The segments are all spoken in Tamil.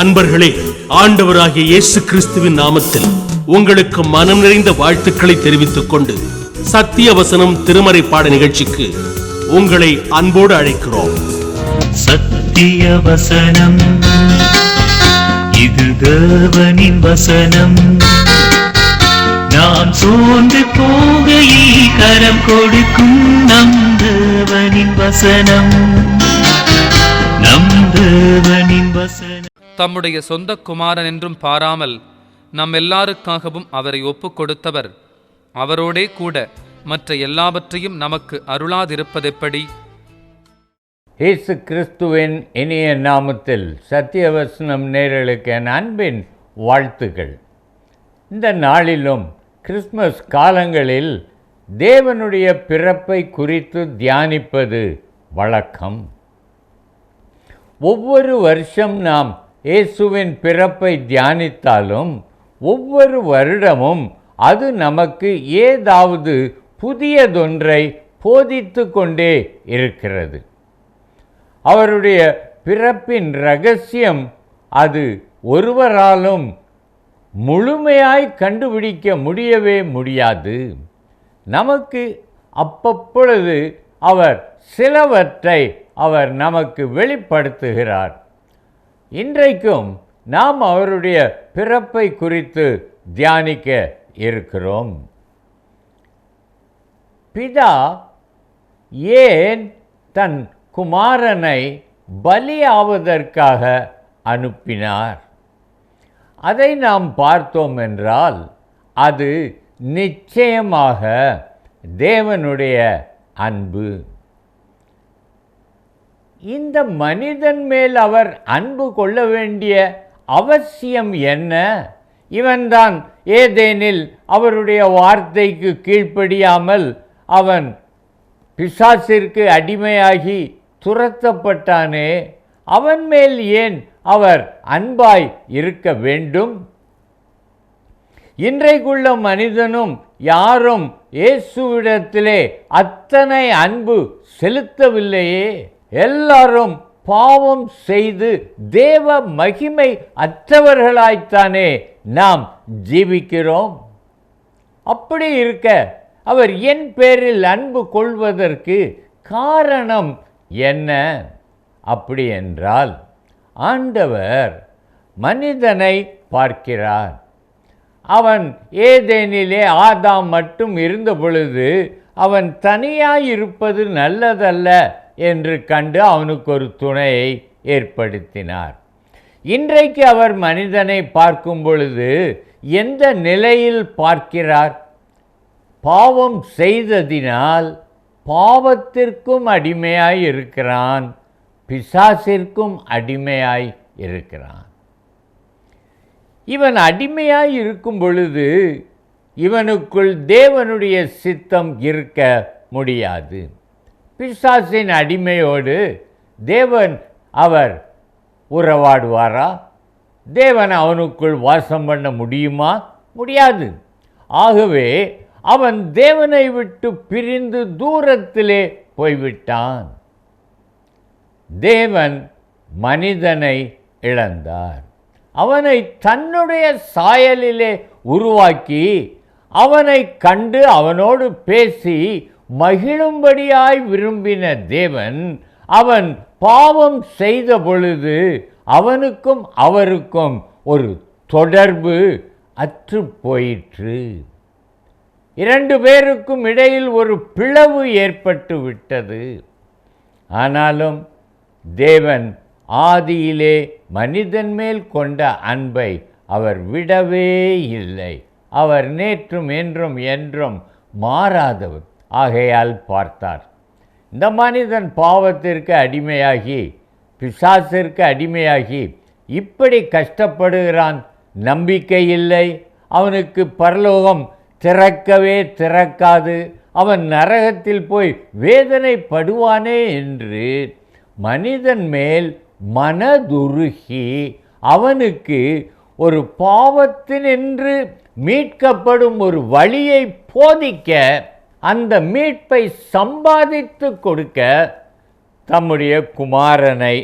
அன்பர்களே, ஆண்டவராகிய இயேசு கிறிஸ்துவின் நாமத்தில் உங்களுக்கு மனம் நிறைந்த வாழ்த்துக்களை தெரிவித்துக் கொண்டு சத்திய வசனம் திருமறை பாட நிகழ்ச்சிக்கு உங்களை அன்போடு அழைக்கிறோம். சத்திய வசனம், இது தேவனின் வசனம். நாம் சோர்ந்து போகையில் கரம் கொடுக்கும் நம் தேவனின் வசனம், நம் தேவனின் வசனம். தம்முடைய சொந்த குமாரன் என்றும் பாராமல் நம் எல்லாருக்காகவும் அவரை ஒப்புக் கொடுத்தவர் அவரோடே கூட மற்ற எல்லாவற்றையும் நமக்கு அருளாதிருப்பதெப்படி? இயேசு கிறிஸ்துவின் இனிய நாமத்தில் சத்தியவசனம் நேயர்களுக்கு என் அன்பின் வாழ்த்துக்கள். இந்த நாளிலும் கிறிஸ்மஸ் காலங்களில் தேவனுடைய பிறப்பை குறித்து தியானிப்பது வழக்கம். ஒவ்வொரு வருஷம் நாம் இயேசுவின் பிறப்பை தியானித்தாலும் ஒவ்வொரு வருடமும் அது நமக்கு ஏதாவது புதியதொன்றை போதித்து கொண்டே இருக்கிறது. அவருடைய பிறப்பின் ரகசியம் அது ஒருவராலும் முழுமையாய் கண்டுபிடிக்க முடியவே முடியாது. நமக்கு அப்பப்பொழுது அவர் சிலவற்றை அவர் நமக்கு வெளிப்படுத்துகிறார். இன்றைக்கும் நாம் அவருடைய பிறப்பை குறித்து தியானிக்க இருக்கிறோம். பிதா ஏன் தன் குமாரனை பலியாவதற்காக அனுப்பினார்? அதை நாம் பார்த்தோம் என்றால் அது நிச்சயமாக தேவனுடைய அன்பு. இந்த மனிதன் மேல் அவர் அன்பு கொள்ள வேண்டிய அவசியம் என்ன? இவன்தான் ஏதேனில் அவருடைய வார்த்தைக்கு கீழ்ப்படியாமல் அவன் பிசாசிற்கு அடிமையாகி துரத்தப்பட்டானே, அவன் மேல் ஏன் அவர் அன்பாய் இருக்க வேண்டும்? இன்றைக்குள்ள மனிதனும் யாரும் இயேசுவிடத்திலே அத்தனை அன்பு செலுத்தவில்லையே. எல்லாரும் பாவம் செய்து தேவ மகிமை அற்றவர்களாய்த்தானே நாம் ஜீவிக்கிறோம். அப்படி இருக்க அவர் என் பேரில் அன்பு கொள்வதற்கு காரணம் என்ன? அப்படி என்றால் ஆண்டவர் மனிதனை பார்க்கிறார். அவன் ஏதேனிலே ஆதாம் மட்டும் இருந்த பொழுது அவன் தனியாயிருப்பது நல்லதல்ல என்று கண்டு அவனுக்கு ஒரு துணையை ஏற்படுத்தினார். இன்றைக்கு அவர் மனிதனை பார்க்கும் பொழுது எந்த நிலையில் பார்க்கிறார்? பாவம் செய்ததினால் பாவத்திற்கும் அடிமையாய் இருக்கிறான், பிசாசிற்கும் அடிமையாய் இருக்கிறான். இவன் அடிமையாய் இருக்கும் பொழுது இவனுக்குள் தேவனுடைய சித்தம் இருக்க முடியாது. பிசாசின் அடிமையோடு தேவன் அவர் உறவாடுவாரா? தேவன் அவனுக்குள் வாசம் பண்ண முடியுமா? முடியாது. ஆகவே அவன் தேவனை விட்டு பிரிந்து தூரத்திலே போய்விட்டான். தேவன் மனிதனை இழந்தார். அவனை தன்னுடைய சாயலிலே உருவாக்கி அவனை கண்டு அவனோடு பேசி மகிழும்படியாய் விரும்பின தேவன் அவன் பாவம் செய்த பொழுது அவனுக்கும் அவருக்கும் ஒரு தொடர்பு அற்று போயிற்று. இரண்டு பேருக்கும் இடையில் ஒரு பிளவு ஏற்பட்டு விட்டது. ஆனாலும் தேவன் ஆதியிலே மனிதன் மேல் கொண்ட அன்பை அவர் விடவே இல்லை. அவர் நேற்றும் என்றும் என்றும் மாறாதவர். ஆகையால் பார்த்தார், இந்த மனிதன் பாவத்திற்கு அடிமையாகி பிசாசிற்கு அடிமையாகி இப்படி கஷ்டப்படுகிறான். நம்பிக்கை இல்லை, அவனுக்கு பரலோகம் திறக்கவே திறக்காது, அவன் நரகத்தில் போய் வேதனைப்படுவானே என்று மனிதன் மேல் மனதுருகி அவனுக்கு ஒரு பாவத்தினின்று மீட்கப்படும் ஒரு வழியை போதிக்க, அந்த மீட்பை சம்பாதித்து கொடுக்க தம்முடைய குமாரனை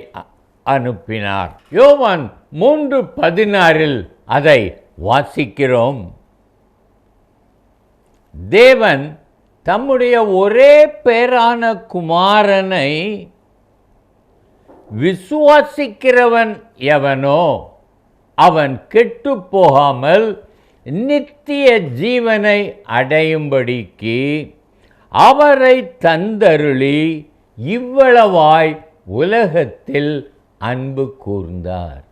அனுப்பினார். யோவான் 3:16 அதை வாசிக்கிறோம். தேவன் தம்முடைய ஒரே பேரான குமாரனை விசுவாசிக்கிறவன் எவனோ அவன் கெட்டு போகாமல் நித்திய ஜீவனை அடையும்படிக்கு அவரை தந்தருளி இவ்வளவாய் உலகத்தில் அன்பு கூர்ந்தார்.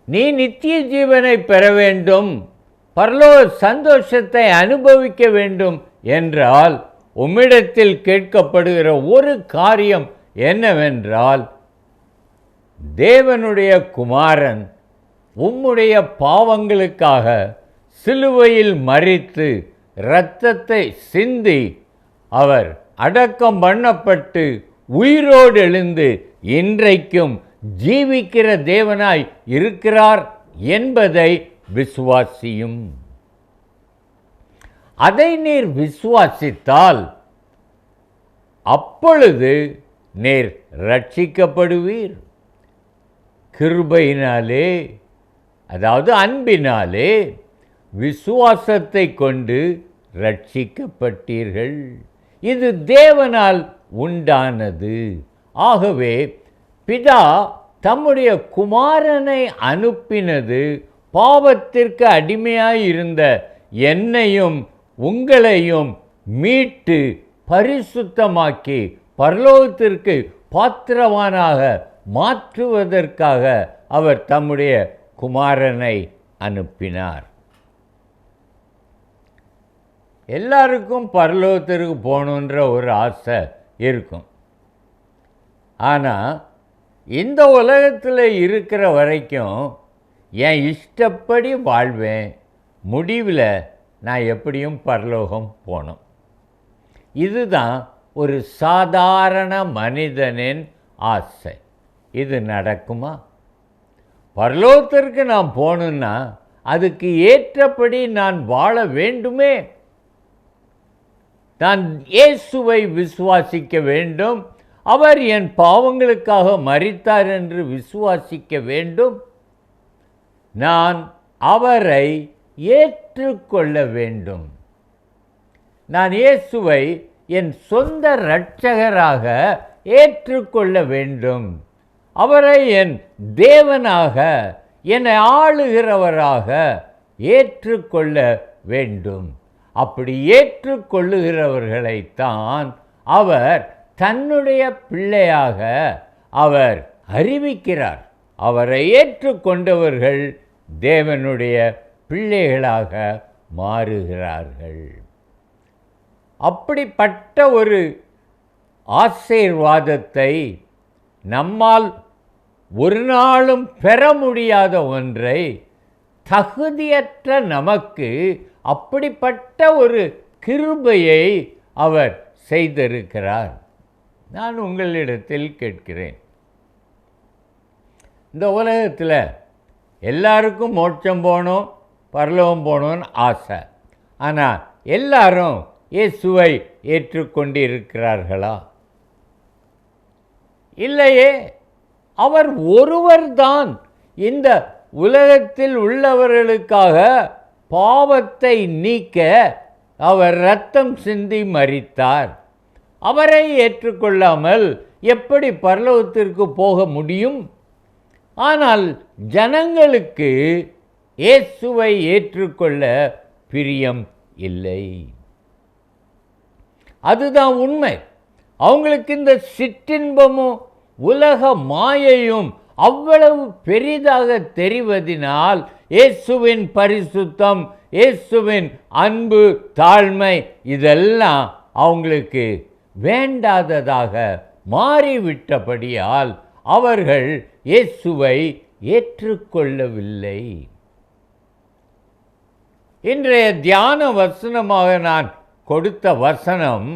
நீ நித்திய ஜீவனை பெற வேண்டும், பரலோக சந்தோஷத்தை அனுபவிக்க வேண்டும் என்றால் உம்மிடத்தில் கேட்கப்படுகிற ஒரு காரியம் என்னவென்றால், தேவனுடைய குமாரன் உம்முடைய பாவங்களுக்காக சிலுவையில் மரித்து இரத்தத்தை சிந்தி அவர் அடக்கம் பண்ணப்பட்டு உயிரோடு எழுந்து இன்றைக்கும் ஜீவிக்கிற தேவனாய் இருக்கிறார் என்பதை விசுவாசியும். அதை நீர் விசுவாசித்தால் அப்பொழுது நீர் ரட்சிக்கப்படுவீர். கிருபையினாலே, அதாவது அன்பினாலே விசுவாசத்தை கொண்டு ரட்சிக்கப்பட்டீர்கள். இது தேவனால் உண்டானது. ஆகவே பிதா தம்முடைய குமாரனை அனுப்பினது பாவத்திற்கு அடிமையாயிருந்த என்னையும் உங்களையும் மீட்டு பரிசுத்தமாக்கி பரலோகத்திற்கு பாத்திரவானாக மாற்றுவதற்காக அவர் தம்முடைய குமாரனை அனுப்பினார். எல்லாருக்கும் பரலோகத்திற்கு போகணுன்ற ஒரு ஆசை இருக்கும். ஆனால் இந்த உலகத்தில் இருக்கிற வரைக்கும் என் இஷ்டப்படி வாழ்வேன், முடிவில் நான் எப்படியும் பரலோகம் போகணும். இதுதான் ஒரு சாதாரண மனிதனின் ஆசை. இது நடக்குமா? பரலோகத்திற்கு நான் போகணுன்னா அதுக்கு ஏற்றபடி நான் வாழ வேண்டுமே. நான் இயேசுவை விசுவாசிக்க வேண்டும், அவர் என் பாவங்களுக்காக மரித்தார் என்று விசுவாசிக்க வேண்டும். நான் அவரை ஏற்றுக்கொள்ள வேண்டும். நான் இயேசுவை என் சொந்த இரட்சகராக ஏற்றுக்கொள்ள வேண்டும். அவரை என் தேவனாக, என்னை ஆளுகிறவராக ஏற்றுக்கொள்ள வேண்டும். அப்படி ஏற்றுக்கொள்ளுகிறவர்களைத்தான் அவர் தன்னுடைய பிள்ளையாக அவர் அறிவிக்கிறார். அவரை ஏற்றுக்கொண்டவர்கள் தேவனுடைய பிள்ளைகளாக மாறுகிறார்கள். அப்படிப்பட்ட ஒரு ஆசீர்வாதத்தை நம்மால் ஒரு நாளும் பெற முடியாத ஒன்றை தகுதியற்ற நமக்கு அப்படிப்பட்ட ஒரு கிருபையை அவர் செய்திருக்கிறார். நான் உங்களிடத்தில் கேட்கிறேன், இந்த உலகத்தில் எல்லாருக்கும் மோட்சம் போகணும், பரலோகம் போகணும்னு ஆசை. ஆனால் எல்லாரும் இயேசுவை ஏற்றுக்கொண்டு இருக்கிறார்களா? இல்லையே. அவர் ஒருவர்தான் இந்த உலகத்தில் உள்ளவர்களுக்காக பாவத்தை நீக்க அவர் இரத்தம் சிந்தி மரித்தார். அவரை ஏற்றுக்கொள்ளாமல் எப்படி பரலோகத்திற்கு போக முடியும்? ஆனால் ஜனங்களுக்கு இயேசுவை ஏற்றுக்கொள்ள பிரியம் இல்லை. அதுதான் உண்மை. அவங்களுக்கு இந்த சிற்றின்பமும் உலக மாயையும் அவ்வளவு பெரிதாக தெரிவதினால் இயேசுவின் பரிசுத்தம், இயேசுவின் அன்பு, தாழ்மை இதெல்லாம் அவங்களுக்கு வேண்டாததாக மாறிவிட்டபடியால் அவர்கள் இயேசுவை ஏற்றுக்கொள்ளவில்லை. இன்றைய தியான வசனமாக நான் கொடுத்த வசனம்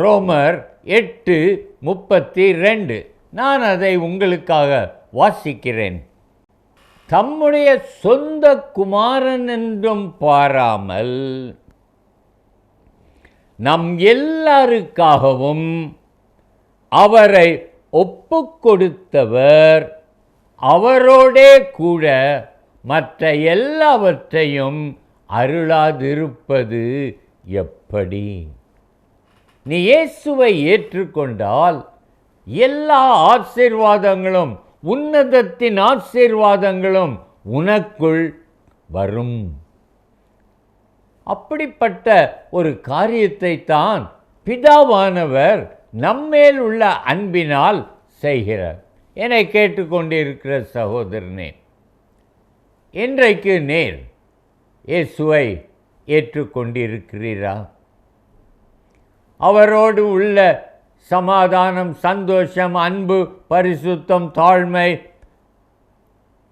ரோமர் 8:32. நான் அதை உங்களுக்காக வாசிக்கிறேன். தம்முடைய சொந்த குமாரன் என்றும் பாராமல் நம் எல்லாருக்காகவும் அவரை ஒப்புக் கொடுத்தவர் அவரோடே கூட மற்ற எல்லாவற்றையும் அருளாதிருப்பது எப்படி? நீ இயேசுவை ஏற்றுக்கொண்டால் எல்லா ஆசீர்வாதங்களும், உன்னதத்தின் ஆசீர்வாதங்களும் உனக்குள் வரும். அப்படிப்பட்ட ஒரு காரியத்தை தான் பிதாவானவர் நம்மேல் உள்ள அன்பினால் செய்கிறார். என்னை கேட்டுக்கொண்டிருக்கிற சகோதரனே, இன்றைக்கு நேர் இயேசுவை ஏற்றுக்கொண்டிருக்கிறீரா? அவரோடு உள்ள சமாதானம், சந்தோஷம், அன்பு, பரிசுத்தம், தாழ்மை,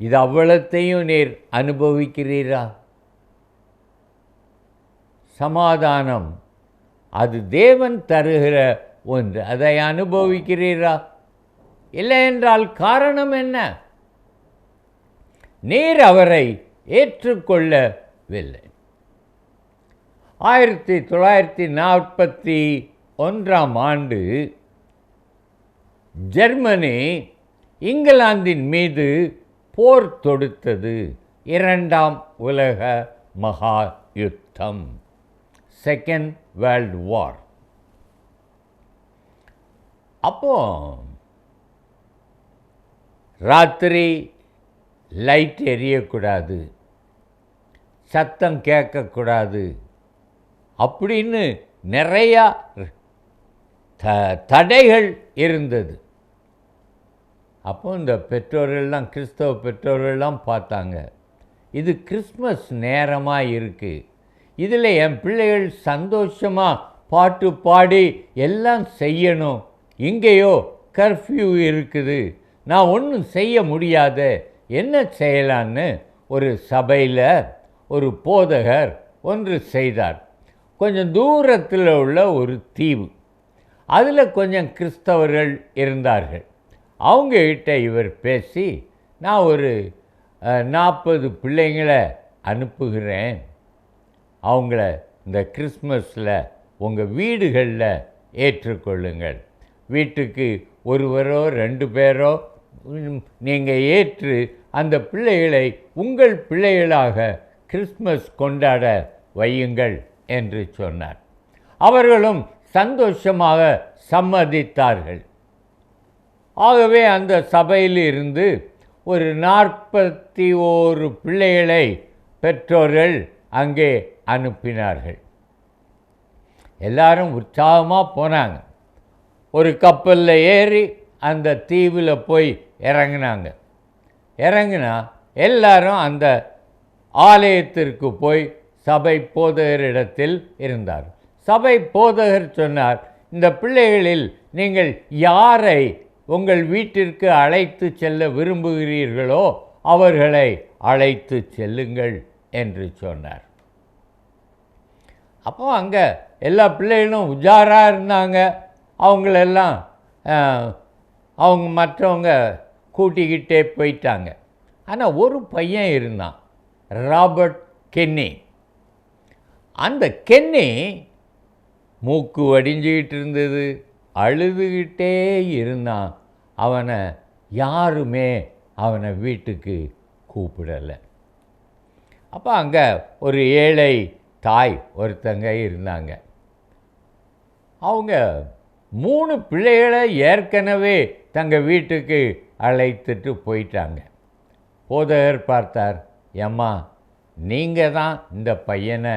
இது அவ்வளத்தையும் நீர் அனுபவிக்கிறீரா? சமாதானம் அது தேவன் தருகிற ஒன்று, அதை அனுபவிக்கிறீரா? இல்லை என்றால் காரணம் என்ன? நீர் அவரை ஏற்றுக்கொள்ளவில்லை. 1941 ஜெர்மனி இங்கிலாந்தின் மீது போர் தொடுத்தது. 2ஆம் உலக மகா யுத்தம், செகண்ட் வேர்ல்ட் வார். அப்போ ராத்திரி லைட் எரியக்கூடாது, சத்தம் கேட்கக்கூடாது அப்படின்னு நிறையா தடைகள் இருந்தது. அப்போ இந்த பெற்றோர்கள்லாம், கிறிஸ்தவ பெற்றோர்கள்லாம் பார்த்தாங்க, இது கிறிஸ்மஸ் நேரமாக இருக்குது, இதில் என் பிள்ளைகள் சந்தோஷமாக பாட்டு பாடி எல்லாம் செய்யணும், இங்கேயோ கர்ஃப்யூ இருக்குது, நான் ஒன்றும் செய்ய முடியாத, என்ன செய்யலான்னு ஒரு சபையில் ஒரு போதகர் ஒன்று செய்தார். கொஞ்சம் தூரத்தில் உள்ள ஒரு தீவு, அதில் கொஞ்சம் கிறிஸ்தவர்கள் இருந்தார்கள். அவங்ககிட்ட இவர் பேசி, நான் ஒரு 40 பிள்ளைங்களை அனுப்புகிறேன், அவங்கள இந்த கிறிஸ்மஸில் உங்கள் வீடுகளில் ஏற்றுக்கொள்ளுங்கள், வீட்டுக்கு ஒருவரோ 2 பேரோ நீங்கள் ஏற்று அந்த பிள்ளைகளை உங்கள் பிள்ளைகளாக கிறிஸ்மஸ் கொண்டாட வையுங்கள் என்று சொன்னார். அவர்களும் சந்தோஷமாக சம்மதித்தார்கள். ஆகவே அந்த சபையில் இருந்து ஒரு 41 பிள்ளைகளை பெற்றோர்கள் அங்கே அனுப்பினார்கள். எல்லாரும் உற்சாகமாக போனாங்க. ஒரு கப்பலில் ஏறி அந்த தீவில் போய் இறங்கினாங்க. இறங்கினா எல்லாரும் அந்த ஆலயத்திற்கு போய் சபை போதகரிடத்தில் இருந்தார். சபை போதகர் சொன்னார், இந்த பிள்ளைகளில் நீங்கள் யாரை உங்கள் வீட்டிற்கு அழைத்து செல்ல விரும்புகிறீர்களோ அவர்களை அழைத்து செல்லுங்கள் என்று சொன்னார். அப்போ அங்கே எல்லா பிள்ளைகளும் உஜாராக இருந்தாங்க. அவங்களெல்லாம் அவங்க மற்றவங்க கூட்டிக்கிட்டே போயிட்டாங்க. ஆனால் ஒரு பையன் இருந்தான், ராபர்ட் கென்னி. அந்த கென்னி மூக்கு வடிஞ்சிக்கிட்டு இருந்தது, அழுதுகிட்டே இருந்தான். அவனை யாருமே அவனை வீட்டுக்கு கூப்பிடலை. அப்போ அங்கே ஒரு ஏழை தாய் ஒருத்தங்க இருந்தாங்க. அவங்க 3 பிள்ளைகளை ஏற்கனவே தங்கள் வீட்டுக்கு அழைத்துட்டு போயிட்டாங்க. போதகர் பார்த்தார், ஏம்மா நீங்கள் தான் இந்த பையனை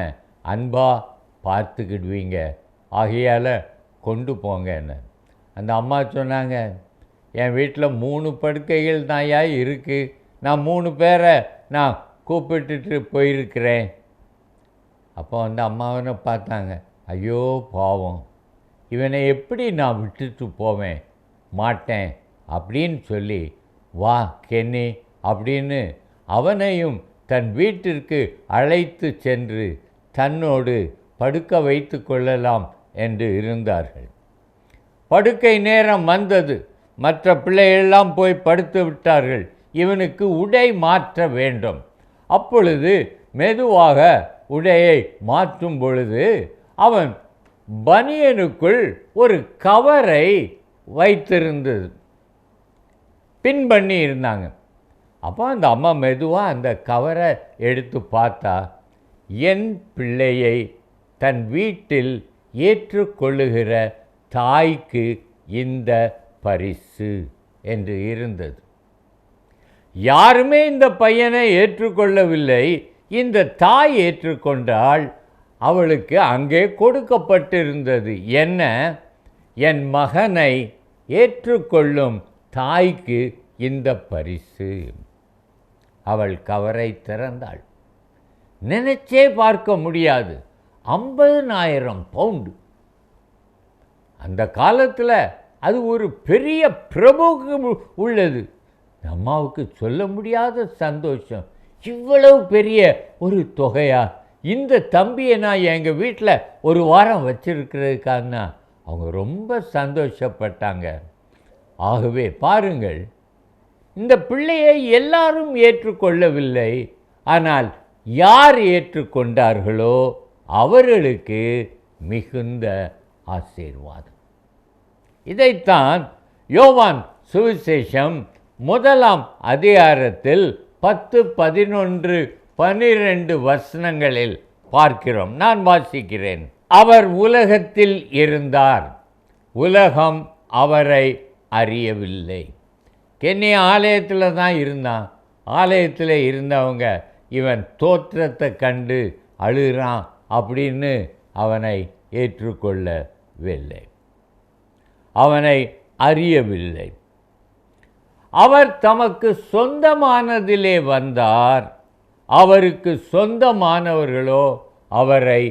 அன்பாக பார்த்துக்கிடுவீங்க, ஆகையால் கொண்டு போங்கன்னு. அந்த அம்மா சொன்னாங்க, என் வீட்டில் 3 படுக்கைகள் தாயா இருக்குது, நான் 3 பேரை நான் கூப்பிட்டுட்டு போயிருக்கிறேன். அப்போ அந்த அம்மாவனை பார்த்தாங்க, ஐயோ பாவம், இவனை எப்படி நான் விட்டுட்டு போவேன், மாட்டேன் அப்படின்னு சொல்லி, வா கென்னி அப்படின்னு அவனையும் தன் வீட்டிற்கு அழைத்து சென்று தன்னோடு படுக்க வைத்து கொள்ளலாம் என்று இருந்தார்கள். படுக்கை நேரம் வந்தது. மற்ற பிள்ளைகளெல்லாம் போய் படுத்து விட்டார்கள். இவனுக்கு உடை மாற்ற வேண்டும். அப்பொழுது மெதுவாக உடையை மாற்றும் பொழுது அவன் பனியனுக்குள் ஒரு கவரை வைத்திருந்தது, பின் பண்ணி இருந்தாங்க. அப்போ அந்த அம்மா மெதுவாக அந்த கவரை எடுத்து பார்த்தா, என் பிள்ளையை தன் வீட்டில் ஏற்றுக்கொள்ளுகிற தாய்க்கு இந்த பரிசு என்று இருந்தது. யாருமே இந்த பையனை ஏற்றுக்கொள்ளவில்லை. இந்த தாய் ஏற்றுக்கொண்டால் அவளுக்கு அங்கே கொடுக்கப்பட்டிருந்தது என்ன? என் மகனை ஏற்றுக்கொள்ளும் தாய்க்கு இந்த பரிசு. அவள் கவரை திறந்தாள். நினைச்சே பார்க்க முடியாது, 50,000 பவுண்டு. அந்த காலத்தில் அது ஒரு பெரிய பிரபுக்கு உள்ளது. அம்மாவுக்கு சொல்ல முடியாத சந்தோஷம். இவ்வளவு பெரிய ஒரு தொகையா? இந்த தம்பியை நான் எங்கள் வீட்டில் ஒரு வாரம் வச்சிருக்கிறதுக்கான அவங்க ரொம்ப சந்தோஷப்பட்டாங்க. ஆகவே பாருங்கள், இந்த பிள்ளையை எல்லாரும் ஏற்றுக்கொள்ளவில்லை. ஆனால் யார் ஏற்றுக்கொண்டார்களோ அவர்களுக்கு மிகுந்த ஆசீர்வாதம். இதைத்தான் யோவான் சுவிசேஷம் 1ஆம் அதிகாரத்தில் 10, 11, 12 வசனங்களில் பார்க்கிறோம். நான் வாசிக்கிறேன். அவர் உலகத்தில் இருந்தார், உலகம் அவரை அறியவில்லை. கென்னிய ஆலயத்தில் தான் இருந்தான். ஆலயத்தில் இருந்தவங்க இவன் தோற்றத்தை கண்டு அழுகிறான் அப்படின்னு அவனை ஏற்றுக்கொள்ளவில்லை, அவனை அறியவில்லை. அவர் தமக்கு சொந்தமானதிலே வந்தார், அவருக்கு சொந்தமானவர்களோ அவரை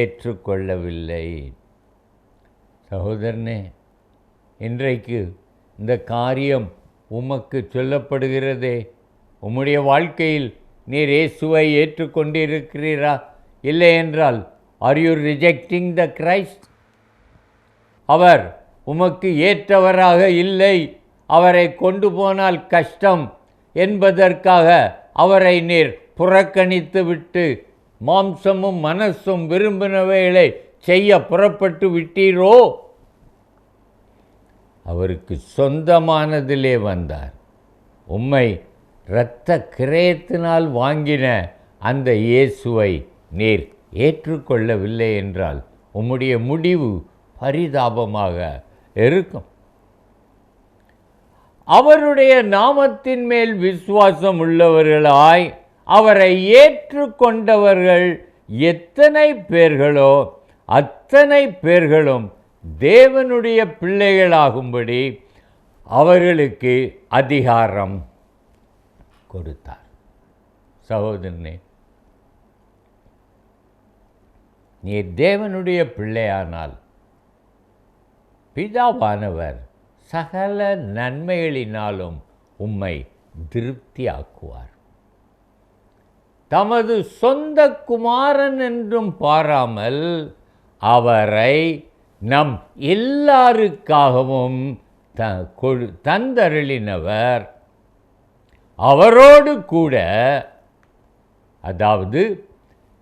ஏற்றுக்கொள்ளவில்லை. சகோதரனே, இன்றைக்கு இந்த காரியம் உமக்கு சொல்லப்படுகிறதே. உம்முடைய வாழ்க்கையில் நீர் இயேசுவை ஏற்றுக்கொண்டிருக்கிறீரா? இல்லை என்றால் are you rejecting the Christ? அவர் உமக்கு ஏற்றவராக இல்லை, அவரை கொண்டு போனால் கஷ்டம் என்பதற்காக அவரை நீர் புறக்கணித்து விட்டு மாம்சமும் மனசும் விரும்பினவைகளை செய்ய புறப்பட்டு விட்டீரோ? அவருக்கு சொந்தமானதிலே வந்தார். உம்மை இரத்த கிரயத்தினால் வாங்கின அந்த இயேசுவை நீர் ஏற்றுக்கொள்ளவில்லை என்றால் உம்முடைய முடிவு பரிதாபமாக இருக்கும். அவருடைய நாமத்தின் மேல் விசுவாசம் உள்ளவர்களாய் அவரை ஏற்றுக்கொண்டவர்கள் எத்தனை பேர்களோ அத்தனை பேர்களும் தேவனுடைய பிள்ளைகளாகும்படி அவர்களுக்கு அதிகாரம் கொடுத்தார். சகோதரனே, நீ தேவனுடைய பிள்ளையானால் பிதாவானவர் சகல நன்மைகளினாலும் உம்மை திருப்தியாக்குவார். தமது சொந்த குமாரன் என்றும் பாராமல் அவரை நம் எல்லாருக்காகவும் தந்தருளினவர். அவரோடு கூட, அதாவது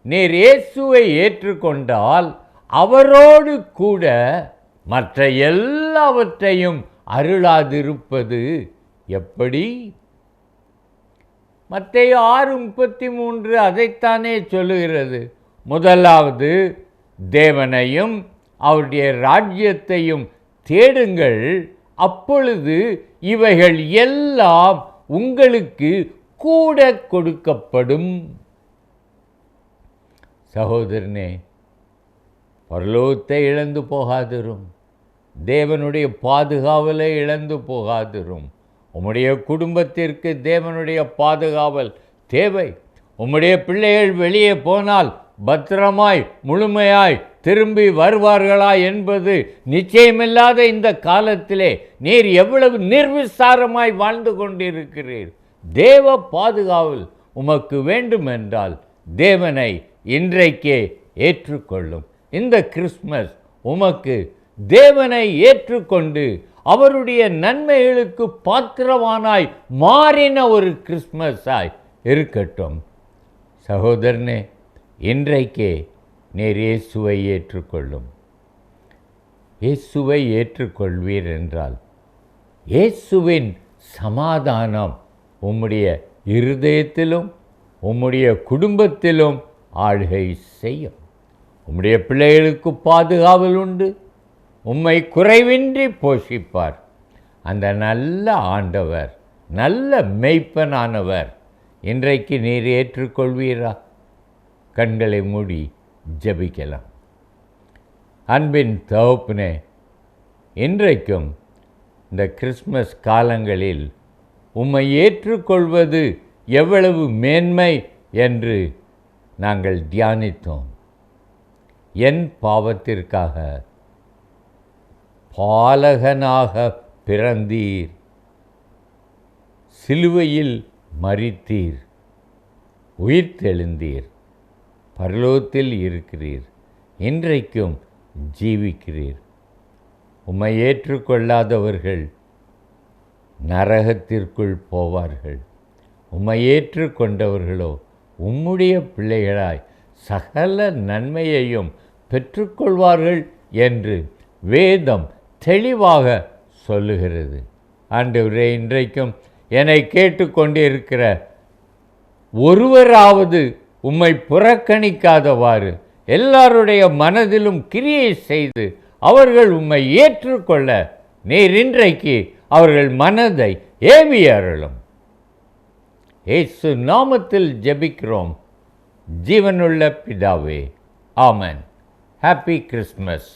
நீர் இயேசுவை ஏற்றுக்கொண்டால் அவரோடு கூட மற்ற எல்லாவற்றையும் அருளாதிருப்பது எப்படி? மத்தேயு 6:33 அதைத்தானே சொல்லுகிறது. முதலாவது தேவனையும் அவருடைய ராஜ்யத்தையும் தேடுங்கள், அப்பொழுது இவைகள் எல்லாம் உங்களுக்கு கூட கொடுக்கப்படும். சகோதரனே, பரலோகத்தை இழந்து போகாதிரும், தேவனுடைய பாதுகாவலை இழந்து போகாதிரும். உம்முடைய குடும்பத்திற்கு தேவனுடைய பாதுகாவல் தேவை. உம்முடைய பிள்ளைகள் வெளியே போனால் பத்திரமாய் முழுமையாய் திரும்பி வருவார்களா என்பது நிச்சயமில்லாத இந்த காலத்திலே நீர் எவ்வளவு நிர்விசாரமாய் வாழ்ந்து கொண்டிருக்கிறீர். தேவ பாதுகாவல் உமக்கு வேண்டுமென்றால் தேவனை இன்றைக்கே ஏற்றுக்கொள்ளும். இந்த கிறிஸ்மஸ் உமக்கு தேவனை ஏற்றுக்கொண்டு அவருடைய நன்மைகளுக்கு பாத்திரவானாய் மாறின ஒரு கிறிஸ்மஸாய் இருக்கட்டும். சகோதரனே, இன்றைக்கே நீர் இயேசுவை ஏற்றுக்கொள்ளும். இயேசுவை ஏற்றுக்கொள்வீர் என்றால் இயேசுவின் சமாதானம் உம்முடைய இருதயத்திலும் உம்முடைய குடும்பத்திலும் ஆளுகை செய்யும். உம்முடைய பிள்ளைகளுக்கு பாதுகாவல் உண்டு. உம்மை குறைவின்றி போஷிப்பார். அந்த நல்ல ஆண்டவர், நல்ல மெய்ப்பனானவர் இன்றைக்கு நீர் ஏற்றுக்கொள்வீரா? கண்களை மூடி ஜெபிக்கலாம். அன்பின் தகப்பனே, இன்றைக்கும் இந்த கிறிஸ்மஸ் காலங்களில் உம்மை ஏற்றுக்கொள்வது எவ்வளவு மேன்மை என்று நாங்கள் தியானித்தோம். என் பாவத்திற்காக பாலகனாக பிறந்தீர், சிலுவையில் மரித்தீர், உயிர்த்தெழுந்தீர், பரலோகத்தில் இருக்கிறீர், இன்றைக்கும் ஜீவிக்கிறீர். உம்மை ஏற்றுக்கொள்ளாதவர்கள் நரகத்திற்குள் போவார்கள். உம்மை ஏற்றுக்கொண்டவர்களோ உம்முடைய பிள்ளைகளாய் சகல நன்மையையும் பெற்றுக்கொள்வார்கள் என்று வேதம் தெளிவாக சொல்லுகிறது. ஆண்டவரே, இன்றைக்கும் என்னை கேட்டுக்கொண்டே இருக்கிற ஒருவராவது உம்மை புறக்கணிக்காதவாறு எல்லாருடைய மனதிலும் கிரியை செய்து அவர்கள் உம்மை ஏற்றுக்கொள்ள நீர் இன்றைக்கு அவர்கள் மனதை ஏவி அருளும். இயேசு நாமத்தில் ஜெபிக்கிறோம் ஜீவனுள்ள பிதாவே, ஆமென். Happy Christmas.